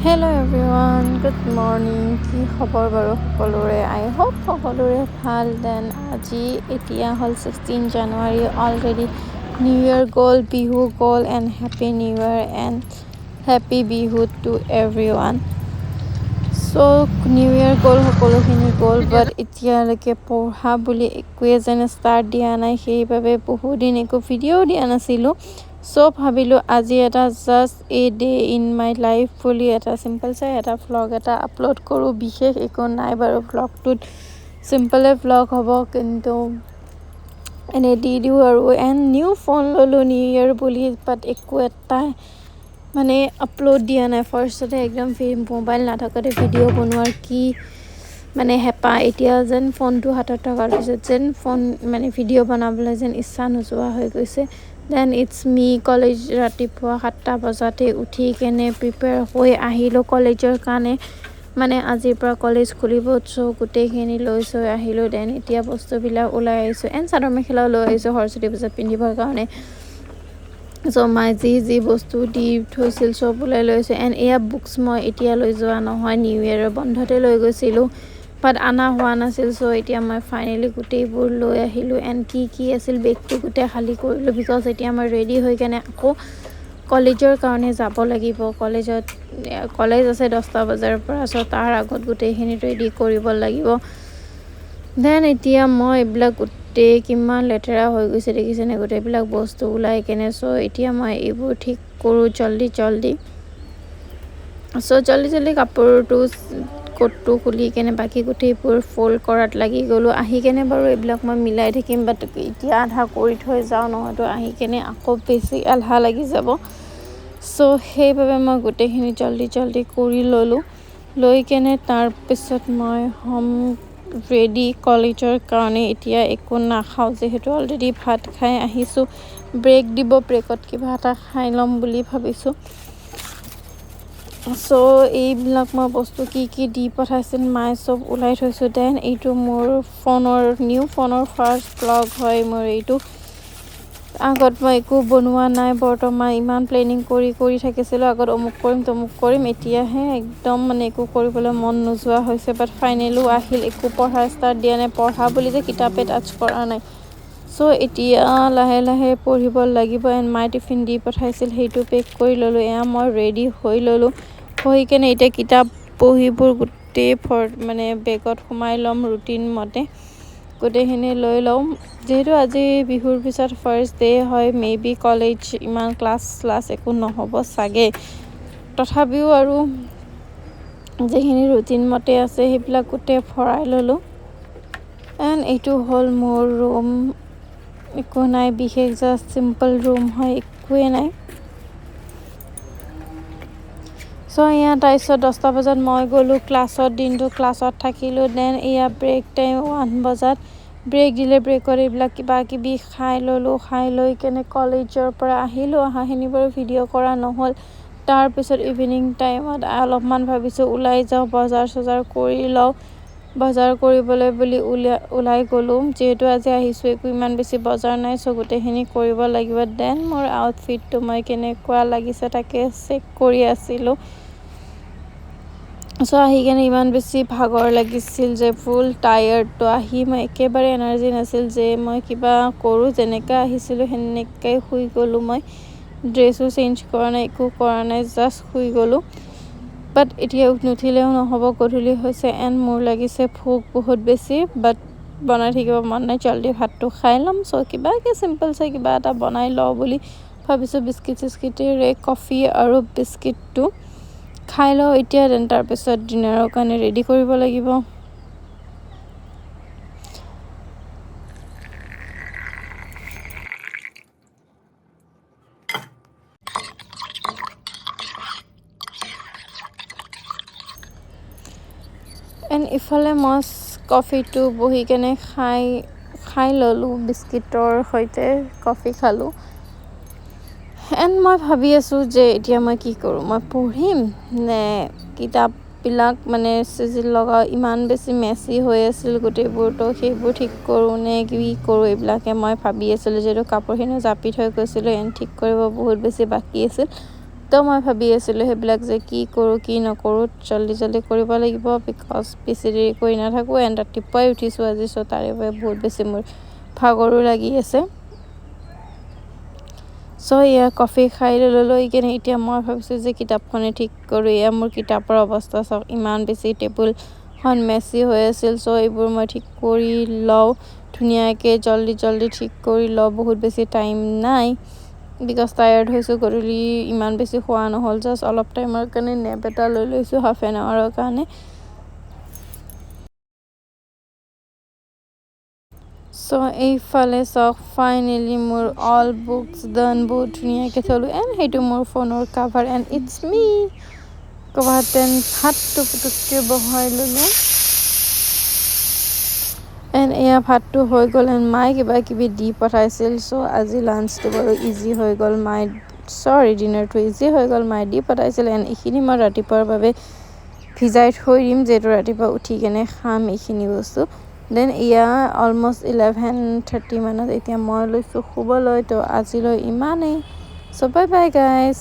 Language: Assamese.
Hello everyone, good morning. কি খবৰ বাৰু সকলোৰে? I hope সকলোৰে ভাল. Then আজি এতিয়া হ'ল 16 January already. New Year গ'ল, বিহু গ'ল and happy new year and happy Bihu to everyone. So new year গ'ল, সকলোখিনি গ'ল, but এতিয়ালৈকে পঢ়া বুলি একোৱে যেন ষ্টাৰ্ট দিয়া নাই, সেইবাবে বহুদিন একো ভিডিঅ' দিয়া নাছিলোঁ। So ভাবিলোঁ আজি এটা just a day in my life বুলি এটা চিম্পল চাই এটা ভ্লগ এটা আপলোড কৰোঁ। বিশেষ একো নাই বাৰু ভ্লগটোত, চিম্পলে ভ্লগ হ'ব, কিন্তু এনেই দি দিওঁ আৰু। এণ্ড নিউ ফোন ল'লোঁ নিউ ইয়েৰ বুলি, বাট একো এটা মানে আপলোড দিয়া নাই। ফাৰ্ষ্টতে একদম মোবাইল নাথাকোঁতে ভিডিঅ' বনোৱাৰ কি মানে হেঁপাহ, এতিয়া যেন ফোনটো হাতত থকাৰ পিছত যেন ফোন মানে ভিডিঅ' বনাবলৈ যেন ইচ্ছা নোযোৱা হৈ গৈছে। দেন ইটছ মি কলেজ ৰাতিপুৱা 7টা বজাতে উঠি কেনে প্ৰিপেয়াৰ হৈ আহিলোঁ কলেজৰ কাৰণে। মানে আজিৰ পৰা কলেজ খুলিব, চ' গোটেইখিনি লৈ চৈ আহিলোঁ। দেন এতিয়া বস্তুবিলাক ওলাই আহিছোঁ এণ্ড চাদৰ মেখেলাও লৈ আহিছোঁ সৰস্বতী পূজাত পিন্ধিবৰ কাৰণে। চ' মায়ে যি বস্তু দি থৈছিল চব ওলাই লৈ আহিছোঁ। এণ্ড এয়া বুকছ মই এতিয়া লৈ যোৱা নহয়, নিউ ইয়েৰৰ বন্ধতে লৈ গৈছিলোঁ, বাট অনা হোৱা নাছিল। চ' এতিয়া মই ফাইনেলি গোটেইবোৰ লৈ আহিলোঁ। এণ্ড কি আছিল বেগটো গোটেই খালী কৰিলোঁ, বিকজ এতিয়া মই ৰেডি হৈ কেনে আকৌ কলেজৰ কাৰণে যাব লাগিব। কলেজ আছে 10টা বজাৰ পৰা, চ' তাৰ আগত গোটেইখিনি ৰেডি কৰিব লাগিব। দেন এতিয়া মই এইবিলাক গোটেই কিমান লেতেৰা হৈ গৈছে দেখিছেনে, গোটেইবিলাক বস্তু ওলাই কেনে। চ' এতিয়া মই এইবোৰ ঠিক কৰোঁ জল্দি। চ' জল্দি কাপোৰটো কোটটো খুলি কেনে বাকী গোটেইবোৰ ফ'ল্ড কৰাত লাগি গ'লোঁ। আহি কেনে বাৰু এইবিলাক মই মিলাই থাকিম, বাট এতিয়া আধা কৰি থৈ যাওঁ, নহয়তো আহি কেনে আকৌ বেছি এলাহ লাগি যাব। চ' সেইবাবে মই গোটেইখিনি জল্দি কৰি ল'লোঁ। লৈ কেনে তাৰপিছত মই হ'ম ৰেডি কলেজৰ কাৰণে। এতিয়া একো নাখাওঁ যিহেতু অলৰেডি ভাত খাই আহিছোঁ। ব্ৰেক দিব, ব্ৰেকত কিবা এটা খাই ল'ম বুলি ভাবিছোঁ। চ' এইবিলাক মই বস্তু কি দি পঠাইছিল মায়ে চব ওলাই থৈছোঁ। দেন এইটো মোৰ নিউ ফোনৰ ফাৰ্ষ্ট ব্লগ হয় মোৰ এইটো। আগত মই একো বনোৱা নাই বৰ্তমান, ইমান প্লেনিং কৰি থাকিছিলোঁ। আগত অমুক কৰিম তমুক কৰিম, এতিয়াহে একদম মানে একো কৰিবলৈ মন নোযোৱা হৈছে। বাট ফাইনেলো আহিল, একো পঢ়া ষ্টাৰ্ট দিয়া নাই, পঢ়া বুলি যে কিতাপে টাচ কৰা নাই। চ' এতিয়া লাহে পঢ়িব লাগিব। এণ্ড মায়ে টিফিন দি পঠাইছিল, সেইটো পেক কৰি ল'লোঁ। এয়া মই ৰেডি হৈ ল'লোঁ। হৈ কেনে এতিয়া কিতাপ বহীবোৰ গোটেই মানে বেগত সোমাই ল'ম ৰুটিন মতে। গোটেইখিনি লৈ লওঁ, যিহেতু আজি বিহুৰ পিছত ফাৰ্ষ্ট ডে হয়। মে বি কলেজ ইমান ক্লাছ একো নহ'ব চাগে, তথাপিও আৰু যিখিনি ৰুটিন মতে আছে সেইবিলাক গোটেই ভৰাই ল'লোঁ। এণ্ড এইটো হ'ল মোৰ ৰুম, একো নাই বিশেষ, জাষ্ট চিম্পল ৰুম হয়, একোৱে নাই। চ' এয়া তাৰপিছত 10টা বজাত মই গ'লোঁ ক্লাছত, দিনটো ক্লাছত থাকিলোঁ। দেন এয়া ব্ৰেক টাইম 1 বজাত ব্ৰেক দিলে, ব্ৰেকত এইবিলাক কিবা কিবি খাই ল'লোঁ। খাই লৈ কেনে কলেজৰ পৰা আহিলোঁ। অহাখিনি বাৰু ভিডিঅ' কৰা নহ'ল। তাৰপিছত ইভিনিং টাইমত অলপমান ভাবিছোঁ ওলাই যাওঁ, বজাৰ চজাৰ কৰি লওঁ। বজাৰ কৰিবলৈ বুলি ওলাই গ'লোঁ, যিহেতু আজি আহিছোঁ, একো ইমান বেছি বজাৰ নাই। চ' গোটেইখিনি কৰিব লাগিব। দেন মোৰ আউটফিটটো মই কেনেকুৱা লাগিছে তাকে চেক কৰি আছিলোঁ। চ' আহি কেনে ইমান বেছি ভাগৰ লাগিছিল যে ফুল টায়াৰ্ড। তো আহি মই একেবাৰে এনাৰ্জি নাছিল যে মই কিবা কৰোঁ, যেনেকৈ আহিছিলোঁ সেনেকৈ শুই গ'লোঁ। মই ড্ৰেছো চেঞ্জ কৰা নাই, একো কৰা নাই, জাষ্ট শুই গ'লোঁ। বাট এতিয়া নুঠিলেও নহ'ব, গধূলি হৈছে এণ্ড মোৰ লাগিছে ভোক বহুত বেছি। বাট বনাই থাকিব মন নাই, জল্দি ভাতটো খাই ল'ম। চ' কিবাকৈ চিম্পল চাই কিবা এটা বনাই লওঁ বুলি ভাবিছোঁ। বিস্কিট চিস্কিটেৰে কফি আৰু বিস্কিটটো খাই লওঁ এতিয়া। দেন তাৰপিছত ডিনাৰৰ কাৰণে ৰেডি কৰিব লাগিব। এণ্ড ইফালে মই কফিটো বহি কেনে খাই ল'লোঁ, বিস্কিটৰ সৈতে কফি খালোঁ। এণ্ড মই ভাবি আছোঁ যে এতিয়া মই কি কৰোঁ, মই পঢ়িম নে কিতাপবিলাক মানে চিজিল লগাওঁ। ইমান বেছি মেচি হৈ আছিল গোটেইবোৰ, তো সেইবোৰ ঠিক কৰোঁ নে কি কৰোঁ, এইবিলাকে মই ভাবি আছিলোঁ। যিহেতু কাপোৰখিনিও জাপি থৈ গৈছিলোঁ এণ্ড ঠিক কৰিব বহুত বেছি বাকী আছিল। তো মই ভাবি আছিলোঁ সেইবিলাক যে কি কৰোঁ কি নকৰোঁ জল্দি কৰিব লাগিব বিকজ বেছি দেৰি কৰি নাথাকোঁ এণ্ড ৰাতিপুৱাই উঠিছোঁ আজি চ' তাৰে বাবে বহুত বেছি মোৰ ভাগৰো লাগি আছে চ' এয়া কফি খাই লৈ কিনে এতিয়া মই ভাবিছোঁ যে কিতাপখনে ঠিক কৰোঁ এয়া মোৰ কিতাপৰ অৱস্থা চাওক ইমান বেছি টেবুলখন মেচি হৈ আছিল চ' এইবোৰ মই ঠিক কৰি লওঁ ধুনীয়াকৈ জল্দি ঠিক কৰি লওঁ বহুত বেছি টাইম নাই বিকজ টায়াৰ্ড হৈছোঁ গধূলি ইমান বেছি খোৱা নহ'ল জাষ্ট অলপ টাইমৰ কাৰণে নেপ এটা লৈ লৈছোঁ হাফ এন আৱাৰৰ কাৰণে চ' এইফালে চাওক ফাইনেলি মোৰ অল বুকছ ডান বহুত ধুনীয়াকৈ থলোঁ এণ্ড সেইটো মোৰ ফোনৰ কাভাৰ এণ্ড ইটছ মি কভাৰতেন ভাতটো পুটুককৈ বহাই ল'লোঁ এণ্ড এয়া ভাতটো হৈ গ'ল এণ্ড মায়ে কিবাকিবি দি পঠাইছিল চ' আজি লাঞ্চটো বাৰু ইজি হৈ গ'ল ডিনাৰটো ইজি হৈ গ'ল মায়ে দি পঠাইছিল এণ্ড এইখিনি মই ৰাতিপুৱাৰ বাবে ভিজাই থৈ দিম যিহেতু ৰাতিপুৱা উঠি কেনে খাম এইখিনি বস্তু দেন এয়া অলমষ্ট 11:30 মানত এতিয়া মই লৈছোঁ শুবলৈ তো আজিলৈ ইমানেই চ' বাই গাইজ